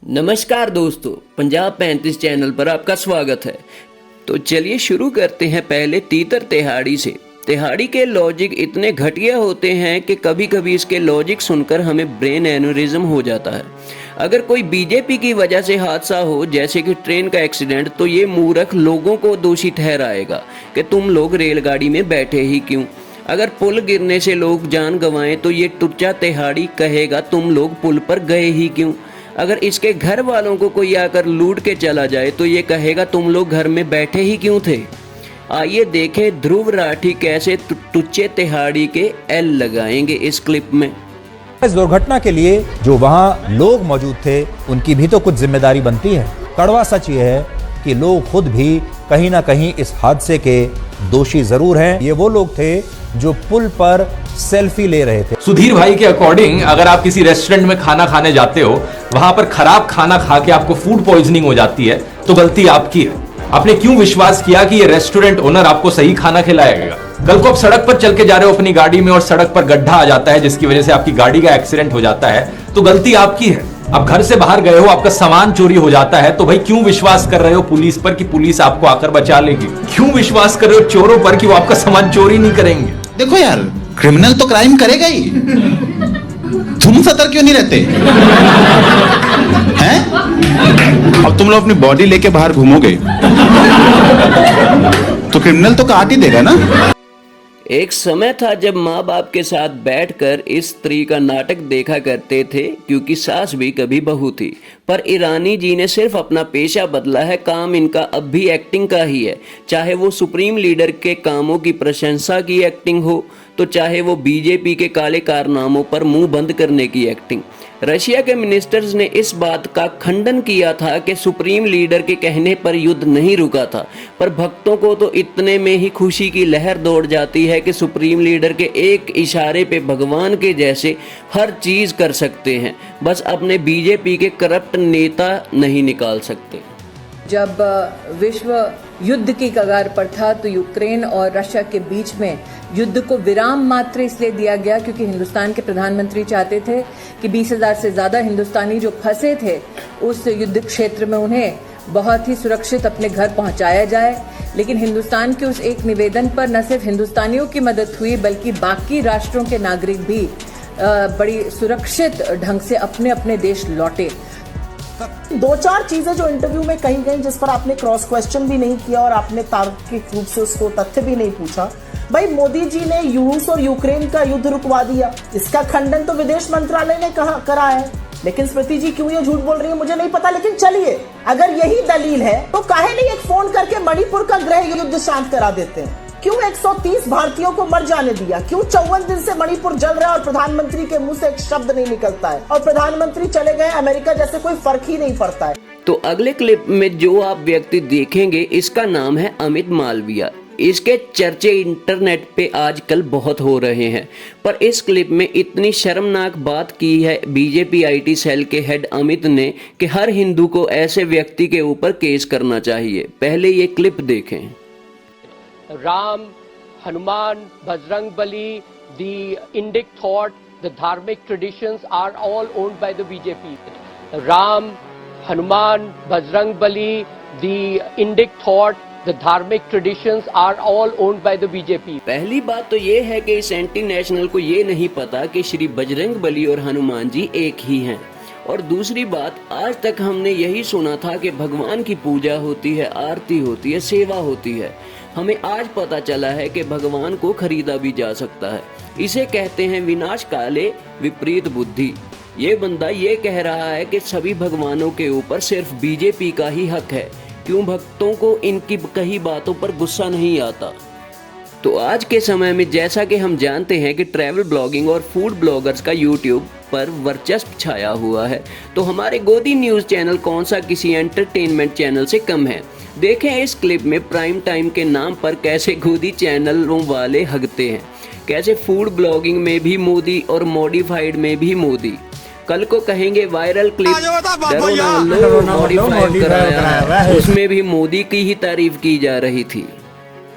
नमस्कार दोस्तों, पंजाब 35 चैनल पर आपका स्वागत है। तो चलिए शुरू करते हैं पहले तीतर तिहाड़ी से। तिहाड़ी के लॉजिक इतने घटिया होते हैं कि कभी कभी इसके लॉजिक सुनकर हमें ब्रेन एन्यूरिज्म हो जाता है। अगर कोई बीजेपी की वजह से हादसा हो, जैसे कि ट्रेन का एक्सीडेंट, तो ये मूर्ख लोगों को दोषी ठहराएगा कि तुम लोग रेलगाड़ी में बैठे ही क्यों। अगर पुल गिरने से लोग जान गंवाएं तो ये टुच्चा तिहाड़ी कहेगा तुम लोग पुल पर गए ही क्यों। अगर इसके घर वालों को कोई आकर लूट के चला जाए तो ये कहेगा तुम लोग घर में बैठे ही क्यों थे। आइए देखें ध्रुव राठी कैसे टुच्चे तिहाड़ी के एल लगाएंगे इस क्लिप में। इस दुर्घटना के लिए जो वहां लोग मौजूद थे उनकी भी तो कुछ जिम्मेदारी बनती है। कड़वा सच ये है कि लोग खुद भी कहीं ना कहीं इस हादसे के दोषी जरूर हैं। ये वो लोग थे जो पुल पर सेल्फी ले रहे थे। सुधीर भाई के अकॉर्डिंग अगर आप किसी रेस्टोरेंट में खाना खाने जाते हो, वहां पर खराब खाना खा के आपको फूड पॉइजनिंग हो जाती है तो गलती आपकी है। आपने क्यों विश्वास किया कि ये रेस्टोरेंट ओनर आपको सही खाना खिलाएगा। कल को आप सड़क पर चल के जा रहे हो अपनी गाड़ी में और सड़क पर गड्ढा आ जाता है जिसकी वजह से आपकी गाड़ी का एक्सीडेंट हो जाता है तो गलती आपकी है। आप घर से बाहर गए हो, आपका सामान चोरी हो जाता है तो भाई क्यों विश्वास कर रहे हो पुलिस पर कि पुलिस आपको आकर बचा लेगी। क्यों विश्वास कर रहे हो चोरों पर कि वो आपका सामान चोरी नहीं करेंगे। देखो यार, क्रिमिनल तो क्राइम करेगा ही, तुम सतर्क क्यों नहीं रहते हैं? अब तुम लोग अपनी बॉडी लेके बाहर घूमोगे तो क्रिमिनल तो काट ही देगा ना। एक समय था जब माँ बाप के साथ बैठकर इस स्त्री का नाटक देखा करते थे, क्योंकि सास भी कभी बहू थी। पर ईरानी जी ने सिर्फ अपना पेशा बदला है, काम इनका अब भी एक्टिंग का ही है। चाहे वो सुप्रीम लीडर के कामों की प्रशंसा की एक्टिंग हो, तो चाहे वो बीजेपी के काले कारनामों पर मुंह बंद करने की एक्टिंग। रशिया के मिनिस्टर्स ने इस बात का खंडन किया था कि सुप्रीम लीडर के कहने पर युद्ध नहीं रुका था, पर भक्तों को तो इतने में ही खुशी की लहर दौड़ जाती है कि सुप्रीम लीडर के एक इशारे पे भगवान के जैसे हर चीज कर सकते हैं, बस अपने बीजेपी के करप्ट नेता नहीं निकाल सकते। जब विश्व युद्ध की कगार पर था तो यूक्रेन और रशिया के बीच में युद्ध को विराम मात्र इसलिए दिया गया क्योंकि हिंदुस्तान के प्रधानमंत्री चाहते थे कि 20,000 से ज्यादा हिंदुस्तानी जो फंसे थे उस युद्ध क्षेत्र में उन्हें बहुत ही सुरक्षित अपने घर पहुंचाया जाए। लेकिन हिंदुस्तान के उस एक निवेदन पर न सिर्फ हिंदुस्तानियों की मदद हुई बल्कि बाकी राष्ट्रों के नागरिक भी बड़ी सुरक्षित ढंग से अपने अपने देश लौटे। दो चार चीजें जो इंटरव्यू में कही गई जिस पर आपने क्रॉस क्वेश्चन भी नहीं किया और आपने तार्किक रूप से उसको तथ्य भी नहीं पूछा। भाई, मोदी जी ने रूस और यूक्रेन का युद्ध रुकवा दिया, इसका खंडन तो विदेश मंत्रालय ने करा है। लेकिन स्मृति जी क्यों ये झूठ बोल रही है मुझे नहीं पता। लेकिन चलिए, अगर यही दलील है तो काहे नहीं एक फोन करके मणिपुर का गृह युद्ध शांत करा देते हैं। क्यों 130 भारतीयों को मर जाने दिया? क्यों 54 दिन से मणिपुर जल रहा है और प्रधानमंत्री के मुंह से एक शब्द नहीं निकलता है, और प्रधानमंत्री चले गए अमेरिका जैसे कोई फर्क ही नहीं पड़ता है। तो अगले क्लिप में जो आप व्यक्ति देखेंगे इसका नाम है अमित मालविया। इसके चर्चे इंटरनेट पे आजकल बहुत हो रहे हैं, पर इस क्लिप में इतनी शर्मनाक बात की है बीजेपी आईटी सेल के हेड अमित ने कि हर हिंदू को ऐसे व्यक्ति के ऊपर केस करना चाहिए। पहले ये क्लिप देखें। Ram, Hanuman, Bajrang Bali, the Indic thought, the dharmic traditions are all owned by the BJP. Ram, Hanuman, Bajrang Bali, the Indic thought, the dharmic traditions are all owned by the BJP. पहली बात तो ये है कि इस एंटी नेशनल को ये नहीं पता कि श्री बजरंग बली और हनुमान जी एक ही हैं। और दूसरी बात, आज तक हमने यही सुना था कि भगवान की पूजा होती है, आरती होती है, सेवा होती है। हमें आज पता चला है कि भगवान को खरीदा भी जा सकता है। इसे कहते हैं विनाश काले विपरीत बुद्धि। ये बंदा ये कह रहा है कि सभी भगवानों के ऊपर सिर्फ बीजेपी का ही हक है। क्यों भक्तों को इनकी कही बातों पर गुस्सा नहीं आता? तो आज के समय में जैसा कि हम जानते हैं कि ट्रैवल ब्लॉगिंग और फूड ब्लॉगर्स का यूट्यूब पर वर्चस्व छाया हुआ है, तो हमारे गोदी न्यूज़ चैनल कौन सा किसी एंटरटेनमेंट चैनल से कम है। देखें इस क्लिप में प्राइम टाइम के नाम पर कैसे गोदी चैनलों वाले हगते हैं, कैसे फूड ब्लॉगिंग में भी मोदी और मॉडिफाइड में भी मोदी। कल को कहेंगे वायरल क्लिप डरो ना लो मॉडिफाइड कराया, उसमें भी मोदी की ही तारीफ की जा रही थी।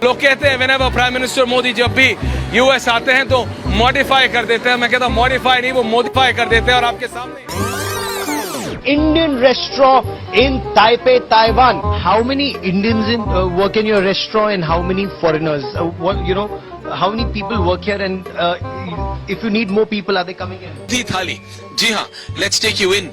लोग कहते हैं व्हेनेवर प्राइम मिनिस्टर मोदी जब भी यूएस आते हैं तो मॉडिफाई कर देते हैं। मैं कहता हूं मॉडिफाई नहीं, वो मॉडिफाई कर देते हैं और आपके सामने Indian restaurant in Taipei, Taiwan. How many Indians work in your restaurant and how many foreigners? How many people work here, and if you need more people, are they coming in? दी थाली, जी हाँ, let's take you in.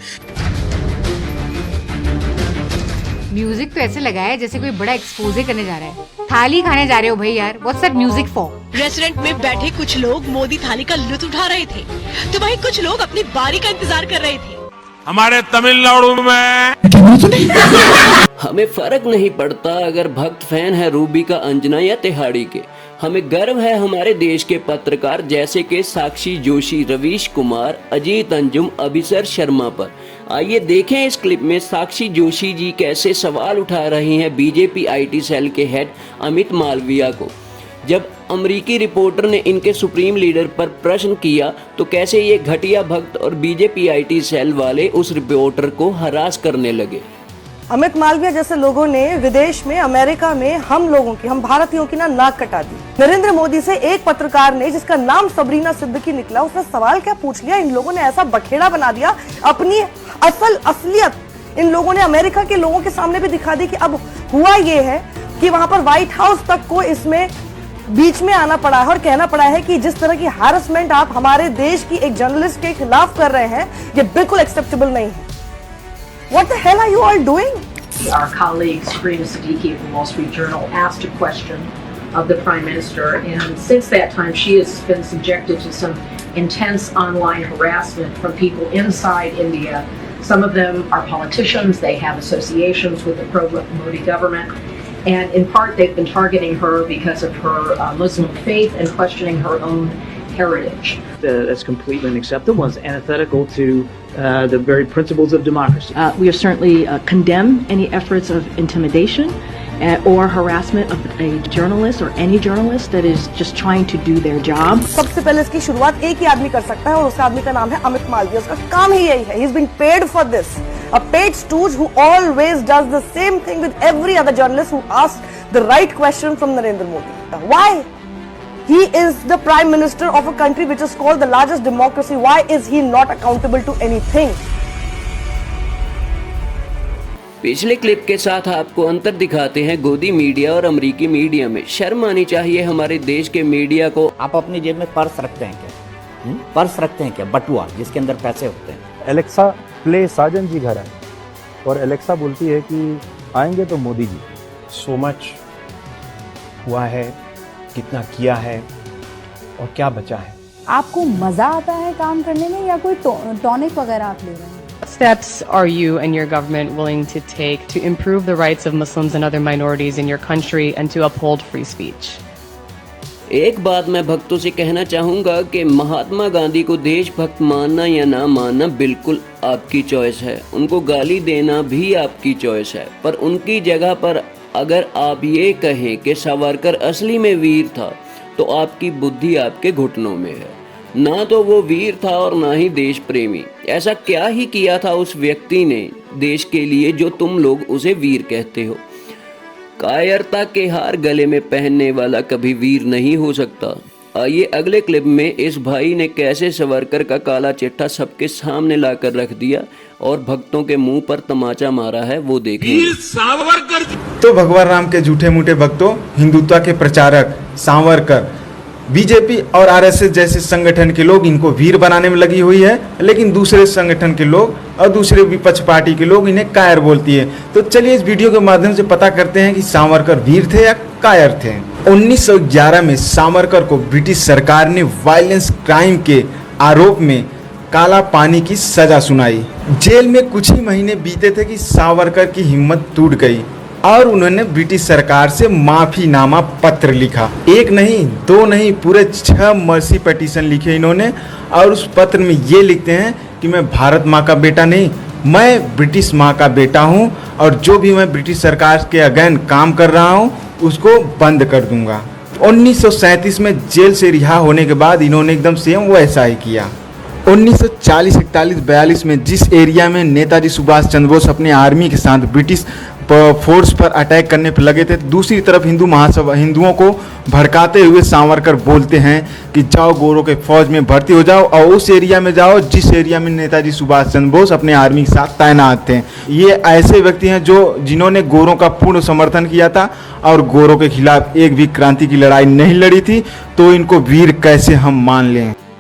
Music तो ऐसे लगा है जैसे कोई बड़ा exposé करने जा रहा है। थाली खाने जा रहे हो भाई यार, what's that music for? Restaurant में बैठे कुछ लोग मोदी थाली का लुत्फ उठा रहे थे, तो वहीं कुछ लोग अपनी बारी का इंतजार कर रहे थे। हमारे तमिलनाडु में हमें फर्क नहीं पड़ता अगर भक्त फैन है रूबी का अंजना या तिहाड़ी के। हमें गर्व है हमारे देश के पत्रकार जैसे कि साक्षी जोशी, रवीश कुमार, अजीत अंजुम, अभिसर शर्मा पर। आइए देखें इस क्लिप में साक्षी जोशी जी कैसे सवाल उठा रही हैं बीजेपी आईटी सेल के हेड अमित मालविया को। जब अमेरिकी रिपोर्टर ने इनके सुप्रीम लीडर पर प्रश्न किया तो कैसे ये घटिया भक्त और बीजेपी आईटी सेल वाले उस रिपोर्टर को हरास करने लगे। अमित मालविया जैसे लोगों ने विदेश में, अमेरिका में हम लोगों की, हम भारतीयों की ना नाक कटा दी। नरेंद्र मोदी से एक पत्रकार ने, जिसका नाम सबरीना सिद्दीकी निकला, उसने सवाल क्या पूछ लिया, इन लोगों ने ऐसा बखेड़ा बना दिया, अपनी असलियत इन लोगों ने अमेरिका के लोगों के सामने भी दिखा दी कि अब हुआ ये है कि वहां पर व्हाइट हाउस तक को इसमें बीच में आना पड़ा है और कहना पड़ा है कि जिस तरह की हैरेसमेंट आप हमारे देश की एक जर्नलिस्ट के खिलाफ कर रहे हैं, ये बिल्कुल एक्सेप्टेबल नहीं है। What the hell are you all doing? Our colleague Sabrina Siddiqui of the Wall Street Journal asked a question of the Prime Minister, and since that time she has been subjected to some intense online harassment from people inside India. Some of them are politicians, they have associations with the pro-Modi government, and in part they've been targeting her because of her Muslim faith and questioning her own heritage. That's completely unacceptable and it's antithetical to the very principles of democracy. We are certainly condemn any efforts of intimidation or harassment of a journalist or any journalist that is just trying to do their job. सबसे पहले इसकी शुरुआत एक ही आदमी कर सकता है और उस आदमी का नाम है अमित मालविया। उसका काम ही यही है। He is being paid for this. A paid stooge who always does the same thing with every other journalist who asks the right question from Narendra Modi. Why? He is the Prime Minister of a country which is called the largest democracy. Why is he not accountable to anything? पिछले clip के साथ आपको अंतर दिखाते हैं गोदी media और अमेरिकी मीडिया में। शर्म आनी चाहिए हमारे देश के मीडिया को। आप अपनी जेब में पर्स रखते हैं क्या? पर्स रखते हैं क्या? बटुआ जिसके अंदर पैसे होते हैं। एलेक्सा प्ले साजन जी घर आए और एलेक्सा बोलती है कि आएंगे तो मोदी जी। सो मच हुआ है, कितना किया है और क्या बचा है। आपको मजा आता है काम करने में या कोई टॉनिक वगैरह आप ले रहे हैं? Steps are you and your government willing to take to improve the rights of Muslims and other minorities in your country and to uphold free speech? एक बात मैं भक्तों से कहना चाहूँगा कि महात्मा गांधी को देशभक्त मानना या ना मानना बिल्कुल आपकी चॉइस है। उनको गाली देना भी आपकी चॉइस है, पर उनकी जगह पर अगर आप ये कहें कि सावरकर असली में वीर था तो आपकी बुद्धि आपके घुटनों में है। ना तो वो वीर था और ना ही देश प्रेमी। ऐसा क्या ही किया था उस व्यक्ति ने देश के लिए जो तुम लोग उसे वीर कहते हो। कायरता के हार गले में पहनने वाला कभी वीर नहीं हो सकता। आइए अगले क्लिप में इस भाई ने कैसे सावरकर का काला चिट्ठा सबके सामने लाकर रख दिया और भक्तों के मुंह पर तमाचा मारा है, वो देखें। सावरकर तो भगवान राम के झूठे मूठे भक्तों, हिंदुत्व के प्रचारक सावरकर, बीजेपी और आरएसएस जैसे संगठन के लोग इनको वीर बनाने में लगी हुई है, लेकिन दूसरे संगठन के लोग और दूसरे विपक्ष पार्टी के लोग इन्हें कायर बोलती है। तो चलिए इस वीडियो के माध्यम से पता करते हैं कि सावरकर वीर थे या कायर थे। 1911 में सावरकर को ब्रिटिश सरकार ने वायलेंस क्राइम के आरोप में काला पानी की सजा सुनाई। जेल में कुछ ही महीने बीते थे कि सावरकर की हिम्मत टूट गई और उन्होंने ब्रिटिश सरकार से माफीनामा पत्र लिखा। एक नहीं, दो नहीं, पूरे 6 मर्सी पिटीशन लिखे इन्होंने और उस पत्र में ये लिखते हैं कि मैं भारत माँ का बेटा नहीं, मैं ब्रिटिश माँ का बेटा हूँ और जो भी मैं ब्रिटिश सरकार के अगेंस्ट काम कर रहा हूँ उसको बंद कर दूंगा। 1937 में जेल से रिहा होने के बाद इन्होंने एकदम सेम वैसा ही किया। 1940, 41, 42 में जिस एरिया में नेताजी सुभाष चंद्र बोस अपने आर्मी के साथ ब्रिटिश फोर्स पर अटैक करने पर लगे थे। दूसरी तरफ हिंदू महासभा हिंदुओं को भड़काते हुए सावरकर बोलते हैं कि जाओ गोरों के फौज में भर्ती हो जाओ और उस एरिया में जाओ जिस एरिया में नेताजी सुभाष चंद्र बोस अपने आर्मी के साथ तैनात थे। ये ऐसे व्यक्ति हैं जिन्होंने गोरों का पूर्ण समर्थन किया था और गोरों के खिलाफ एक भी क्रांति की लड़ाई नहीं लड़ी थी, तो इनको वीर कैसे हम मान लें।